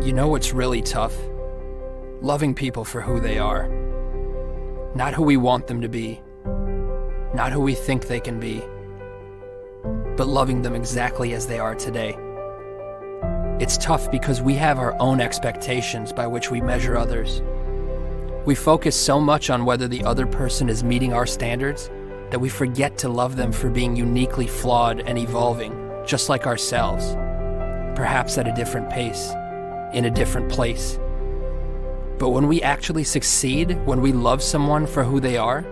You know what's really tough? Loving people for who they are. Not who we want them to be. Not who we think they can be. But loving them exactly as they are today. It's tough because we have our own expectations by which we measure others. We focus so much on whether the other person is meeting our standards that we forget to love them for being uniquely flawed and evolving, just like ourselves. Perhaps at a different pace, in a different place. But when we actually succeed, when we love someone for who they are,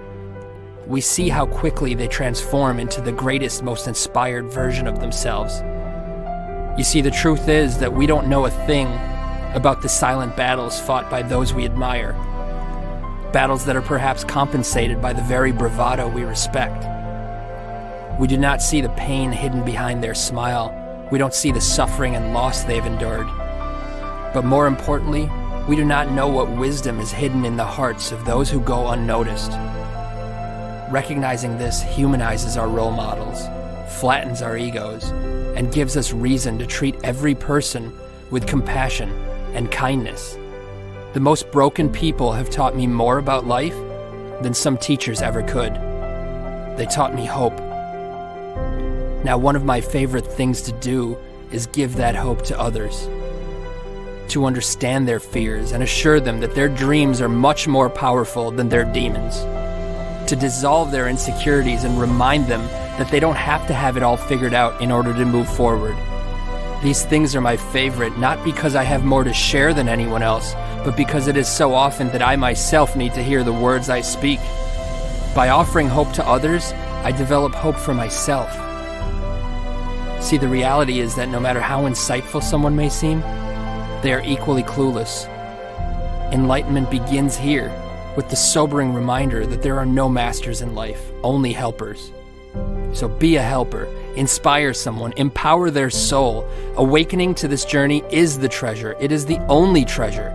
we see how quickly they transform into the greatest, most inspired version of themselves. You see, the truth is that we don't know a thing about the silent battles fought by those we admire. Battles that are perhaps compensated by the very bravado we respect. We do not see the pain hidden behind their smile. We don't see the suffering and loss they've endured. But more importantly, we do not know what wisdom is hidden in the hearts of those who go unnoticed. Recognizing this humanizes our role models, flattens our egos, and gives us reason to treat every person with compassion and kindness. The most broken people have taught me more about life than some teachers ever could. They taught me hope. Now, one of my favorite things to do is give that hope to others. To understand their fears and assure them that their dreams are much more powerful than their demons. To dissolve their insecurities and remind them that they don't have to have it all figured out in order to move forward. These things are my favorite, not because I have more to share than anyone else, but because it is so often that I myself need to hear the words I speak. By offering hope to others, I develop hope for myself. See, the reality is that no matter how insightful someone may seem, they are equally clueless. Enlightenment begins here, with the sobering reminder that there are no masters in life, only helpers. So be a helper, inspire someone, empower their soul. Awakening to this journey is the treasure. It is the only treasure.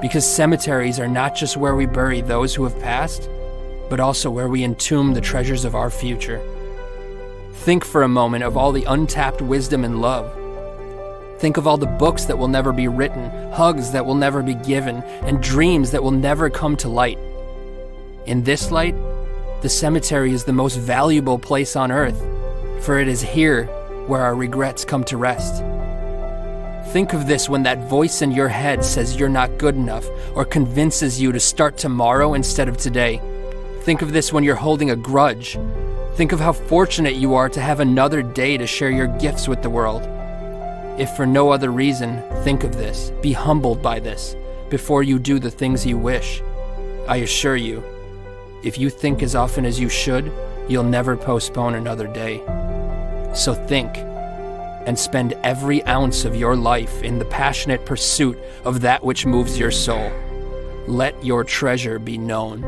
Because cemeteries are not just where we bury those who have passed, but also where we entomb the treasures of our future. Think for a moment of all the untapped wisdom and love. Think of all the books that will never be written, hugs that will never be given, and dreams that will never come to light. In this light, the cemetery is the most valuable place on earth, for it is here where our regrets come to rest. Think of this when that voice in your head says you're not good enough or convinces you to start tomorrow instead of today. Think of this when you're holding a grudge. Think of how fortunate you are to have another day to share your gifts with the world. If for no other reason, think of this. Be humbled by this before you do the things you wish. I assure you, if you think as often as you should, you'll never postpone another day. So think, and spend every ounce of your life in the passionate pursuit of that which moves your soul. Let your treasure be known.